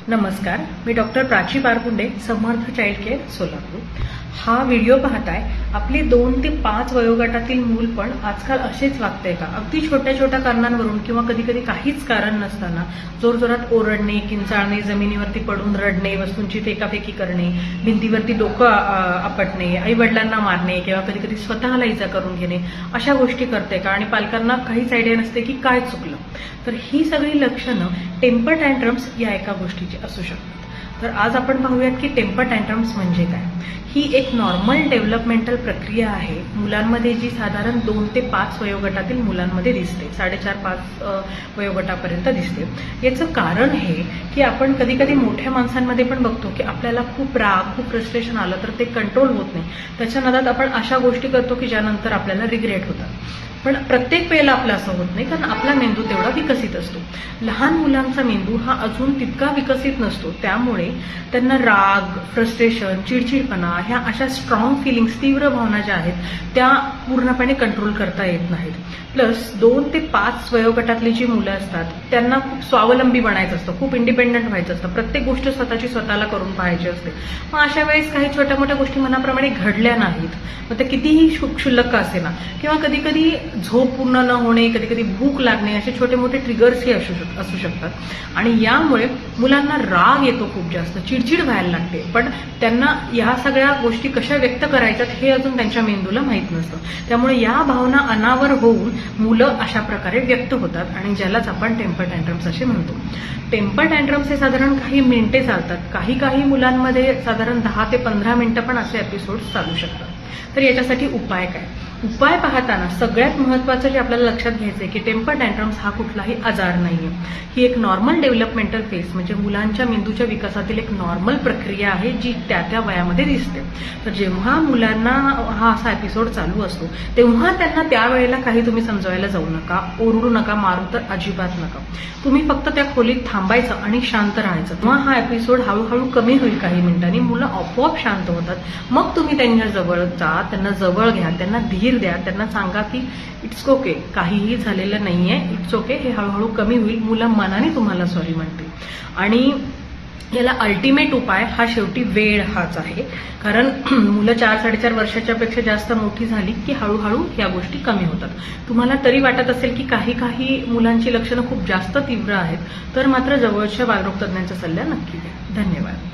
नमस्कार, मी डॉक्टर प्राची पारगुंडे, समर्थ child care Solapur. हा video पाहताय आपली 2 ते 5 वयोगटातील मूल पण आजकाल असेच वागतंय का? अगदी छोट्या छोट्या कारणांवरून किंवा कधी कधी काहीच कारण नसताना जोरजोरात ओरडणे, किंचाळणे, जमिनीवरती पडून रडणे, वस्तूंची फेकाफेकी करणे, भिंतीवरती डोकं आपटणे, आई वडिलांना मारणे किंवा कधी कधी स्वतःला इजा करून घेणे, अशा गोष्टी करते का? आणि पालकांना काहीच आयडिया नसते की काय चुकलं। तर ही सगळी लक्षणं टेम्पर टँट्रम्स या एका गोष्टीची असू शकतात। तर आज आपण पाहूयात की टेम्पर टँट्रम्स म्हणजे काय। ही एक नॉर्मल डेव्हलपमेंटल प्रक्रिया आहे मुलांमध्ये, जी साधारण 2 ते 5 वयोगटातील मुलांमध्ये दिसते, 4.5-5 वयोगटापर्यंत दिसते। याचं कारण हे की आपण कधी कधी मोठ्या माणसांमध्ये पण बघतो की आपल्याला खूप राग, खूप फ्रस्ट्रेशन आलं तर ते कंट्रोल होत नाही, त्याच्या नादात आपण अशा गोष्टी करतो की ज्यानंतर आपल्याला रिग्रेट होतात। पण प्रत्येक वेळेला आपलं असं होत नाही, कारण आपला मेंदू तेवढा विकसित असतो। लहान मुलांचा मेंदू हा अजून तितका विकसित नसतो, त्यामुळे त्यांना राग, फ्रस्ट्रेशन, चिडचिडपणा ह्या अशा स्ट्रॉंग फिलिंग्स, तीव्र भावना ज्या आहेत त्या पूर्णपणे कंट्रोल करता येत नाहीत। प्लस 2 ते 5 वयोगटातली जी मुलं असतात त्यांना खूप स्वावलंबी बनायचं असतं, खूप इंडिपेंडंट व्हायचं असतं, प्रत्येक गोष्ट स्वतःची स्वतःला करून पाहायची असते। मग अशा वेळेस काही छोट्या मोठ्या गोष्टी मनाप्रमाणे घडल्या नाहीत, मग ते कितीही क्षुल्लक का असेना, किंवा कधी कधी झोप पूर्ण न होणे, कधी कधी भूक लागणे, असे छोटे मोठे ट्रिगर्सही असू शकतात। आणि यामुळे मुलांना राग येतो खूप जास्त, चिडचिड व्हायला लागते, पण त्यांना या सगळ्या गोष्टी कशा व्यक्त करायच्यात हे अजून त्यांच्या मेंदूला माहीत नसतं। त्यामुळे या भावना अनावर होऊन मुलं अशा प्रकारे व्यक्त होतात आणि ज्यालाच आपण टेम्पर टँट्रम्स असे म्हणतो। टेम्पर टँट्रम्स हे साधारण काही मिनिटे चालतात, काही मुलांमध्ये साधारण 10 ते 15 मिनिटं पण असे एपिसोड चालू शकतात। तर याच्यासाठी उपाय काय? उपाय पाहताना सगळ्यात महत्त्वाचं जे आपल्याला लक्षात घ्यायचं आहे की टेम्पर टँट्रम्स हा कुठलाही आजार नाहीये, ही एक नॉर्मल डेव्हलपमेंटल फेज, म्हणजे मुलांच्या मेंदूच्या विकासातील एक नॉर्मल प्रक्रिया आहे जी त्या वयामध्ये दिसते। तर जेव्हा मुलांना हा असा एपिसोड चालू असतो तेव्हा त्यांना त्यावेळेला काही तुम्ही समजवायला जाऊ नका, ओरडू नका, मारू तर अजिबात नका। तुम्ही फक्त त्या खोलीत थांबायचं आणि शांत राहायचं। मग हा एपिसोड हळूहळू कमी होईल, काही मिनिटांनी मुलं आपोआप शांत होतात। मग तुम्ही त्यांच्या जवळ जा, त्यांना जवळ घ्या, त्यांना धीर द्या, त्यांना सांगा की इट्स ओके, काहीही झालेलं नाहीये, इट्स ओके, हे हळूहळू कमी होईल, मुलं मनाने तुम्हाला सॉरी म्हणतील। आणि याला अल्टिमेट उपाय हा शेवटी वेळ हाच आहे, कारण मुलं 4-4.5 वर्षाच्या पेक्षा जास्त मोठी झाली की हळूहळू या गोष्टी कमी होतात। तुम्हाला तरी वाटत असेल की काही मुलांची लक्षणं खूप जास्त तीव्र आहेत, तर मात्र जवळच्या बालरोग तज्ञांचा सल्ला नक्की घ्या। धन्यवाद।